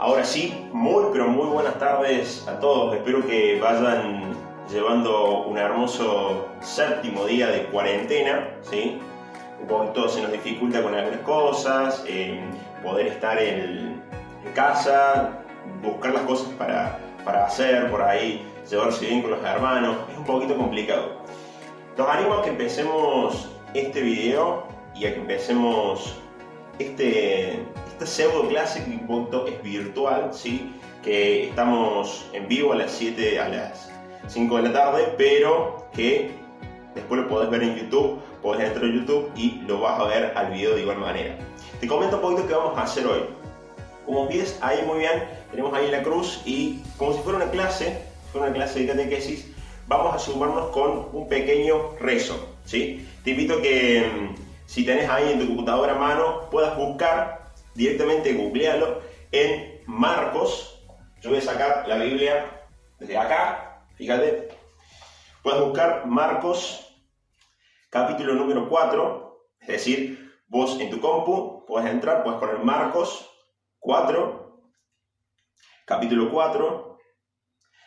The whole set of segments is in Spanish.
Ahora sí, muy pero muy buenas tardes a todos. Espero que vayan llevando un hermoso séptimo día de cuarentena, ¿sí? Un poquito se nos dificulta con algunas cosas, poder estar en casa, buscar las cosas para hacer por ahí, llevarse bien con los hermanos, es un poquito complicado. Los animo a que empecemos este video y a que empecemos esta pseudo clase que un poquito es virtual, ¿sí? Que estamos en vivo a las 5 de la tarde, pero que después lo podés ver en YouTube, podés entrar a YouTube y lo vas a ver al video de igual manera. Te comento un poquito qué vamos a hacer hoy. Como ves ahí muy bien, tenemos ahí la cruz y como si fuera una clase de catequesis, vamos a sumarnos con un pequeño rezo, ¿sí? Te invito a que si tenés ahí en tu computadora a mano, puedas buscar directamente, googlealo, en Marcos. Yo voy a sacar la Biblia desde acá, fíjate. Puedes buscar Marcos, capítulo número 4, es decir, vos en tu compu puedes entrar, puedes poner Marcos 4, capítulo 4,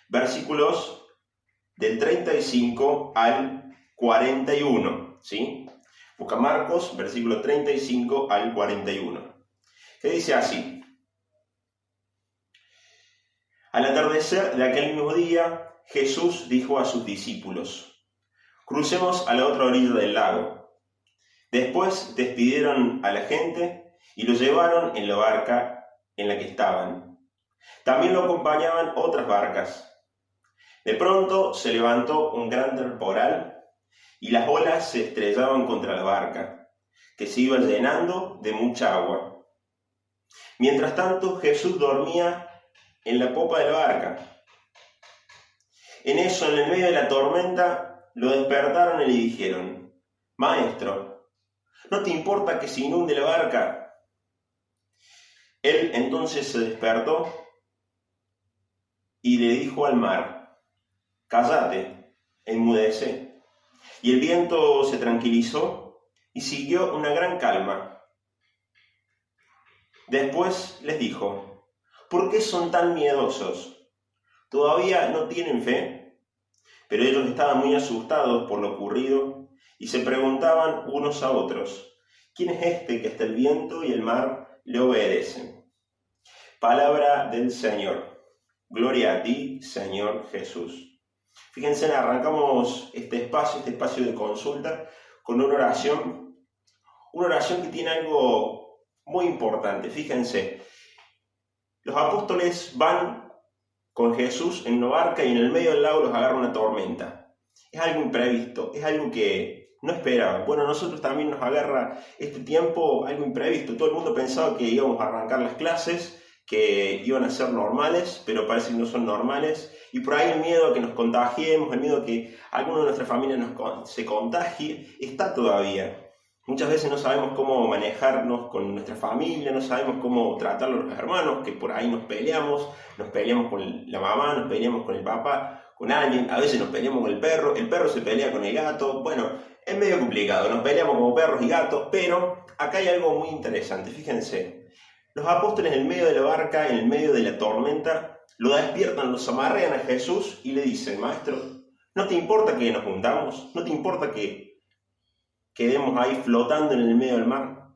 versículos del 35 al 41, ¿sí? Busca Marcos, versículo 35 al 41, que dice así: Al atardecer de aquel mismo día, Jesús dijo a sus discípulos: crucemos a la otra orilla del lago. Después despidieron a la gente y lo llevaron en la barca en la que estaban. También lo acompañaban otras barcas. De pronto se levantó un gran temporal y las olas se estrellaban contra la barca, que se iba llenando de mucha agua. Mientras tanto, Jesús dormía en la popa de la barca. En eso, en el medio de la tormenta, lo despertaron y le dijeron: Maestro, ¿no te importa que se inunde la barca? Él entonces se despertó y le dijo al mar: Cállate, enmudece. Y el viento se tranquilizó y siguió una gran calma. Después les dijo: ¿por qué son tan miedosos? ¿Todavía no tienen fe? Pero ellos estaban muy asustados por lo ocurrido y se preguntaban unos a otros: ¿quién es este que hasta el viento y el mar le obedecen? Palabra del Señor. Gloria a ti, Señor Jesús. Fíjense, arrancamos este espacio de consulta con una oración que tiene algo muy importante. Fíjense, los apóstoles van con Jesús en una barca y en el medio del lago los agarra una tormenta. Es algo imprevisto, es algo que no esperaban. Bueno, a nosotros también nos agarra este tiempo algo imprevisto. Todo el mundo pensaba que íbamos a arrancar las clases, que iban a ser normales, pero parece que no son normales. Y por ahí el miedo a que nos contagiemos, el miedo a que alguno de nuestra familia se contagie, está todavía. Muchas veces no sabemos cómo manejarnos con nuestra familia, no sabemos cómo tratar a los hermanos, que por ahí nos peleamos con la mamá, nos peleamos con el papá, con alguien, a veces nos peleamos con el perro se pelea con el gato. Bueno, es medio complicado, nos peleamos como perros y gatos, pero acá hay algo muy interesante, fíjense. Los apóstoles en el medio de la barca, en el medio de la tormenta, lo despiertan, los amarrean a Jesús y le dicen: Maestro, ¿no te importa que nos hundamos? ¿No te importa que quedemos ahí flotando en el medio del mar?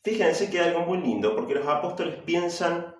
Fíjense que hay algo muy lindo, porque los apóstoles piensan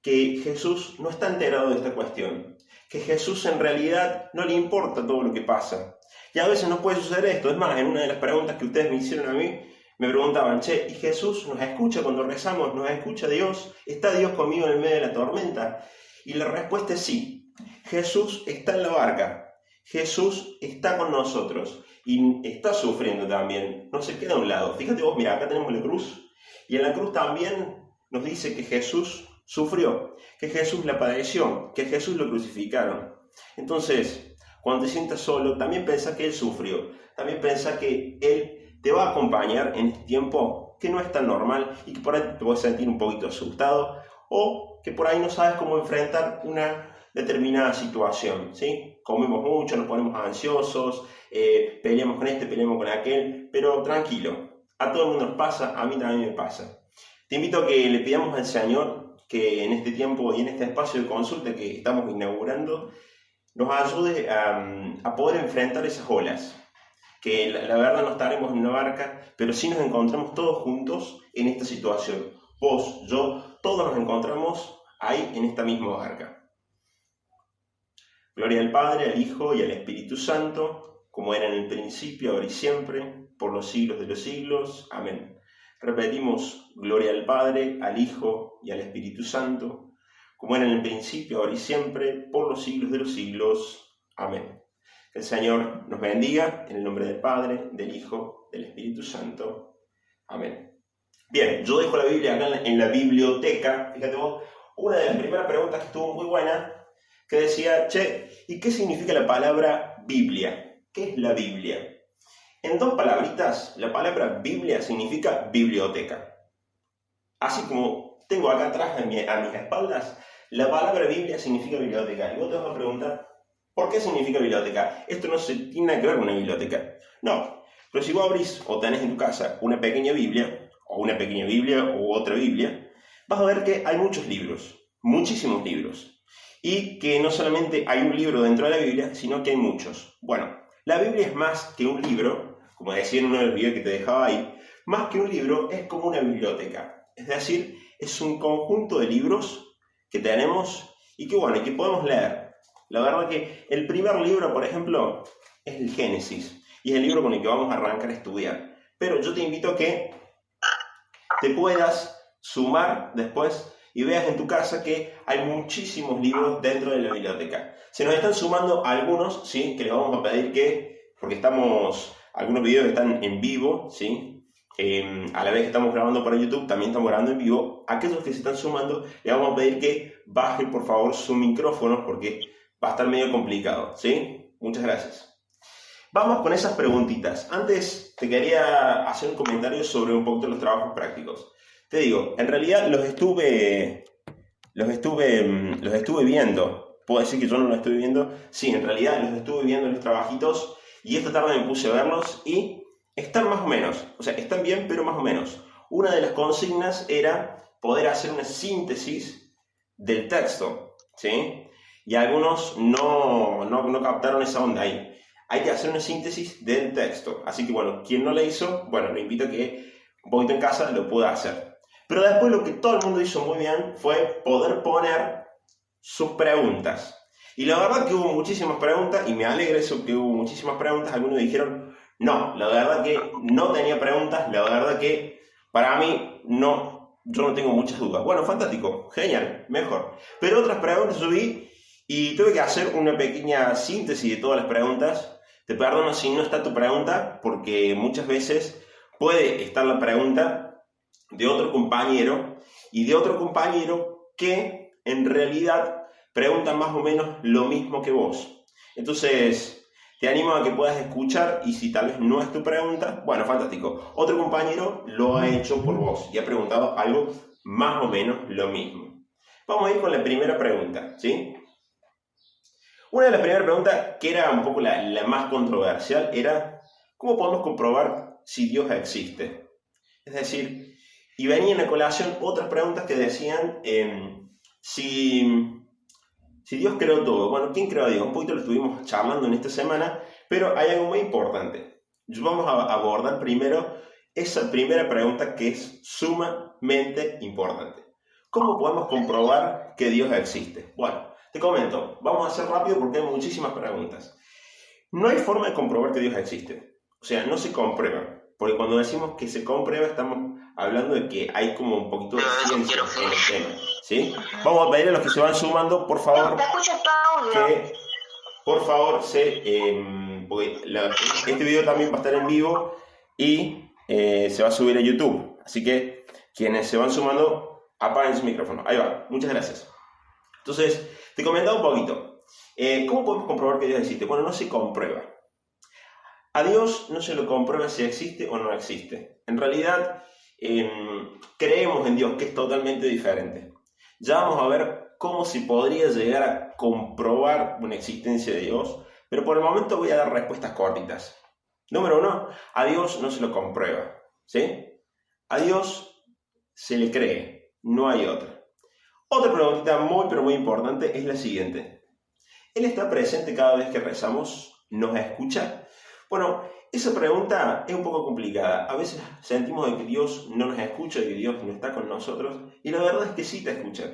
que Jesús no está enterado de esta cuestión, que Jesús en realidad no le importa todo lo que pasa. Y a veces nos puede suceder esto. Es más, en una de las preguntas que ustedes me hicieron a mí, me preguntaban: ¿y Jesús nos escucha cuando rezamos? ¿Nos escucha Dios? ¿Está Dios conmigo en el medio de la tormenta? Y la respuesta es sí. Jesús está en la barca. Jesús está con nosotros y está sufriendo también. No se queda a un lado. Fíjate vos, mira, acá tenemos la cruz. Y en la cruz también nos dice que Jesús sufrió, que Jesús la padeció, que Jesús lo crucificaron. Entonces, cuando te sientas solo, también pensá que Él sufrió. También pensá que Él te va a acompañar en este tiempo que no es tan normal y que por ahí te vas a sentir un poquito asustado o que por ahí no sabes cómo enfrentar una determinada situación, ¿sí? Comemos mucho, nos ponemos ansiosos, peleamos con este, peleamos con aquel, pero tranquilo, a todo el mundo nos pasa, a mí también me pasa. Te invito a que le pidamos al Señor que en este tiempo y en este espacio de consulta que estamos inaugurando nos ayude a poder enfrentar esas olas. Que la verdad no estaremos en una barca, pero sí nos encontramos todos juntos en esta situación. Vos, yo, todos nos encontramos ahí en esta misma barca. Gloria al Padre, al Hijo y al Espíritu Santo, como era en el principio, ahora y siempre, por los siglos de los siglos. Amén. Repetimos, gloria al Padre, al Hijo y al Espíritu Santo, como era en el principio, ahora y siempre, por los siglos de los siglos. Amén. Que el Señor nos bendiga, en el nombre del Padre, del Hijo, del Espíritu Santo. Amén. Bien, yo dejo la Biblia acá en la biblioteca. Fíjate vos, una de las primeras preguntas que estuvo muy buena, que decía, ¿y qué significa la palabra Biblia? ¿Qué es la Biblia? En dos palabritas, la palabra Biblia significa biblioteca. Así como tengo acá atrás a mis espaldas, la palabra Biblia significa biblioteca. Y vos te vas a preguntar, ¿por qué significa biblioteca? Esto no tiene nada que ver con una biblioteca. No, pero si vos abrís o tenés en tu casa una pequeña Biblia, u otra Biblia, vas a ver que hay muchos libros, muchísimos libros. Y que no solamente hay un libro dentro de la Biblia, sino que hay muchos. Bueno, la Biblia es más que un libro, como decía en uno de los videos que te dejaba ahí, más que un libro es como una biblioteca. Es decir, es un conjunto de libros que tenemos y que podemos leer. La verdad que el primer libro, por ejemplo, es el Génesis, y es el libro con el que vamos a arrancar a estudiar. Pero yo te invito a que te puedas sumar después y veas en tu casa que hay muchísimos libros dentro de la biblioteca. Se nos están sumando algunos, ¿sí? Que les vamos a pedir porque algunos videos están en vivo, ¿sí? A la vez que estamos grabando para YouTube, también estamos grabando en vivo. Aquellos que se están sumando, les vamos a pedir que bajen por favor su micrófono porque va a estar medio complicado, ¿sí? Muchas gracias. Vamos con esas preguntitas. Antes te quería hacer un comentario sobre un poquito los trabajos prácticos. Te digo, en realidad los estuve viendo. ¿Puedo decir que yo no los estuve viendo? Sí, en realidad los estuve viendo los trabajitos y esta tarde me puse a verlos y están más o menos. O sea, están bien, pero más o menos. Una de las consignas era poder hacer una síntesis del texto, ¿sí? Y algunos no captaron esa onda ahí. Hay que hacer una síntesis del texto. Así que bueno, quien no la hizo, lo invito a que un poquito en casa lo pueda hacer. Pero después lo que todo el mundo hizo muy bien fue poder poner sus preguntas. Y la verdad que hubo muchísimas preguntas, y me alegra eso que hubo muchísimas preguntas. Algunos dijeron, no, la verdad que no tenía preguntas, la verdad que para mí no, yo no tengo muchas dudas. Bueno, fantástico, genial, mejor. Pero otras preguntas subí y tuve que hacer una pequeña síntesis de todas las preguntas. Te perdono si no está tu pregunta, porque muchas veces puede estar la pregunta de otro compañero y de otro compañero que en realidad pregunta más o menos lo mismo que vos. Entonces, te animo a que puedas escuchar y si tal vez no es tu pregunta, bueno, fantástico. Otro compañero lo ha hecho por vos y ha preguntado algo más o menos lo mismo. Vamos a ir con la primera pregunta, ¿sí? Una de las primeras preguntas, que era un poco la más controversial, era ¿cómo podemos comprobar si Dios existe? Es decir, y venían a colación otras preguntas que decían si Dios creó todo. Bueno, ¿quién creó a Dios? Un poquito lo estuvimos charlando en esta semana, pero hay algo muy importante. Vamos a abordar primero esa primera pregunta que es sumamente importante. ¿Cómo podemos comprobar que Dios existe? Bueno, te comento, vamos a hacer rápido porque hay muchísimas preguntas. No hay forma de comprobar que Dios existe. O sea, no se comprueba. Porque cuando decimos que se comprueba, estamos hablando de que hay como un poquito de ciencia en el tema, ¿sí? Vamos a pedir a los que se van sumando, por favor, que por favor porque este video también va a estar en vivo y se va a subir a YouTube. Así que quienes se van sumando, apaguen su micrófono. Ahí va, muchas gracias. Entonces, te comentaba un poquito. ¿Cómo podemos comprobar que Dios existe? Bueno, no se comprueba. A Dios no se lo comprueba si existe o no existe. En realidad, creemos en Dios, que es totalmente diferente. Ya vamos a ver cómo se podría llegar a comprobar una existencia de Dios, pero por el momento voy a dar respuestas cortitas. Número 1, a Dios no se lo comprueba, ¿sí? A Dios se le cree, no hay otra. Otra preguntita muy pero muy importante es la siguiente. ¿Él está presente cada vez que rezamos? ¿Nos escucha? Bueno, esa pregunta es un poco complicada. A veces sentimos de que Dios no nos escucha, de que Dios no está con nosotros, y la verdad es que sí te escucha.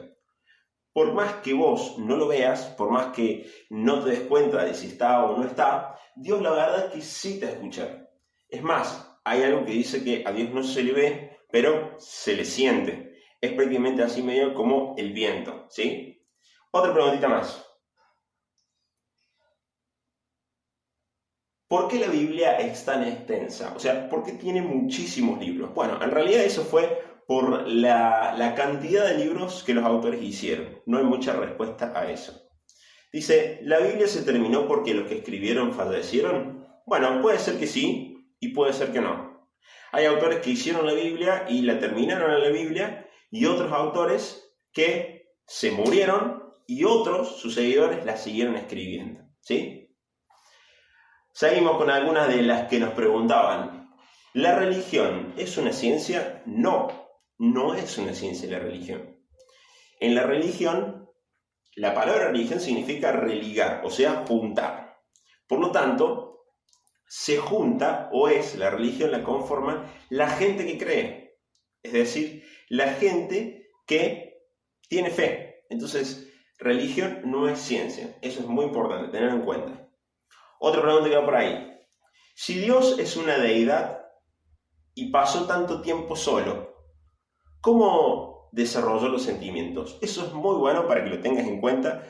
Por más que vos no lo veas, por más que no te des cuenta de si está o no está, Dios la verdad es que sí te escucha. Es más, hay algo que dice que a Dios no se le ve, pero se le siente. Es prácticamente así medio como el viento, ¿sí? Otra preguntita más. ¿Por qué la Biblia es tan extensa? O sea, ¿por qué tiene muchísimos libros? Bueno, en realidad eso fue por la cantidad de libros que los autores hicieron. No hay mucha respuesta a eso. Dice, ¿la Biblia se terminó porque los que escribieron fallecieron? Bueno, puede ser que sí y puede ser que no. Hay autores que hicieron la Biblia y la terminaron en la Biblia y otros autores que se murieron y otros, sus seguidores, la siguieron escribiendo, ¿sí? Seguimos con algunas de las que nos preguntaban. ¿La religión es una ciencia? No, no es una ciencia la religión. En la religión, la palabra religión significa religar, o sea, juntar. Por lo tanto, se junta, o es la religión, la conforma la gente que cree. Es decir, la gente que tiene fe. Entonces, religión no es ciencia. Eso es muy importante, tenerlo en cuenta. Otra pregunta que va por ahí. Si Dios es una deidad y pasó tanto tiempo solo, ¿cómo desarrolló los sentimientos? Eso es muy bueno para que lo tengas en cuenta,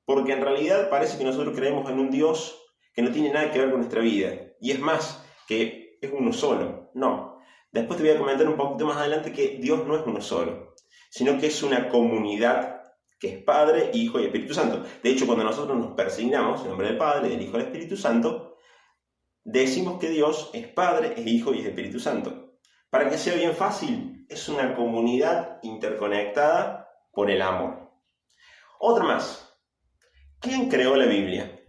porque en realidad parece que nosotros creemos en un Dios que no tiene nada que ver con nuestra vida. Y es más, que es uno solo. No. Después te voy a comentar un poquito más adelante que Dios no es uno solo, sino que es una comunidad que es Padre, Hijo y Espíritu Santo. De hecho, cuando nosotros nos persignamos en nombre del Padre, del Hijo y del Espíritu Santo, decimos que Dios es Padre, es Hijo y es Espíritu Santo. Para que sea bien fácil, es una comunidad interconectada por el amor. Otra más. ¿Quién creó la Biblia?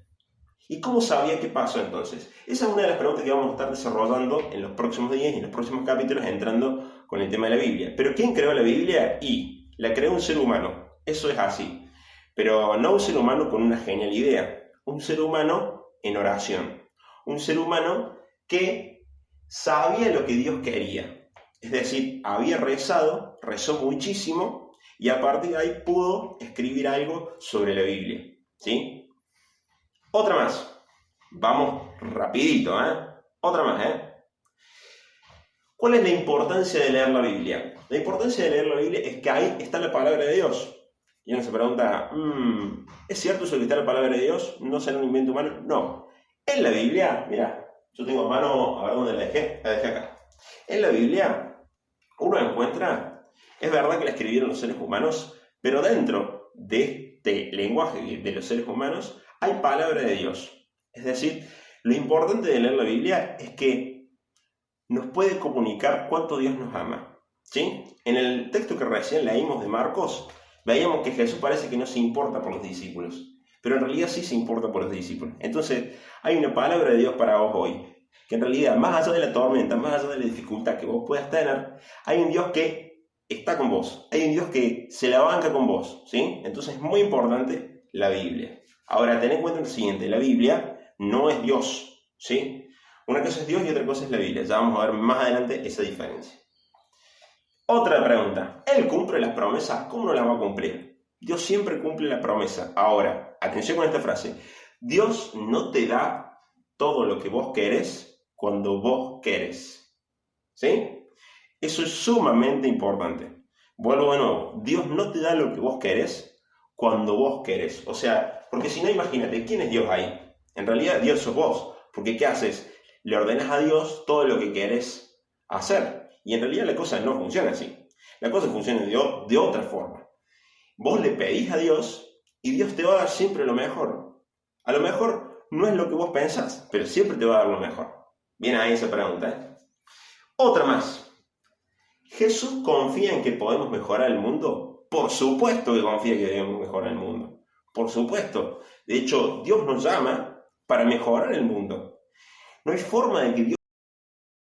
¿Y cómo sabía qué pasó entonces? Esa es una de las preguntas que vamos a estar desarrollando en los próximos días y en los próximos capítulos entrando con el tema de la Biblia. ¿Pero quién creó la Biblia? Y la creó un ser humano. Eso es así. Pero no un ser humano con una genial idea. Un ser humano en oración. Un ser humano que sabía lo que Dios quería. Es decir, había rezado, rezó muchísimo y a partir de ahí pudo escribir algo sobre la Biblia. ¿Sí? Otra más. Vamos rapidito, Otra más, ¿Cuál es la importancia de leer la Biblia? La importancia de leer la Biblia es que ahí está la palabra de Dios. Y uno se pregunta, ¿es cierto eso que está la palabra de Dios? ¿No será un invento humano? No. En la Biblia, mira, yo tengo a mano, a ver dónde la dejé acá. En la Biblia uno encuentra, es verdad que la escribieron los seres humanos, pero dentro de este lenguaje de los seres humanos hay palabra de Dios. Es decir, lo importante de leer la Biblia es que nos puede comunicar cuánto Dios nos ama. ¿Sí? En el texto que recién leímos de Marcos, veíamos que Jesús parece que no se importa por los discípulos, pero en realidad sí se importa por los discípulos. Entonces, hay una palabra de Dios para vos hoy, que en realidad, más allá de la tormenta, más allá de la dificultad que vos puedas tener, hay un Dios que está con vos, hay un Dios que se la banca con vos, ¿sí? Entonces, es muy importante la Biblia. Ahora, ten en cuenta lo siguiente, la Biblia no es Dios, ¿sí? Una cosa es Dios y otra cosa es la Biblia. Ya vamos a ver más adelante esa diferencia. Otra pregunta. ¿Él cumple las promesas? ¿Cómo no las va a cumplir? Dios siempre cumple la promesa. Ahora, atención con esta frase. Dios no te da todo lo que vos querés cuando vos querés. ¿Sí? Eso es sumamente importante. Vuelvo de nuevo. Dios no te da lo que vos querés cuando vos querés. O sea, porque si no, imagínate, ¿quién es Dios ahí? En realidad, Dios sos vos. Porque ¿qué haces? Le ordenas a Dios todo lo que querés hacer. Y en realidad la cosa no funciona así. La cosa funciona de otra forma. Vos le pedís a Dios y Dios te va a dar siempre lo mejor. A lo mejor no es lo que vos pensás, pero siempre te va a dar lo mejor. Bien ahí esa pregunta, Otra más. ¿Jesús confía en que podemos mejorar el mundo? Por supuesto que confía que debemos mejorar el mundo. Por supuesto. De hecho, Dios nos llama para mejorar el mundo. No hay forma de que Dios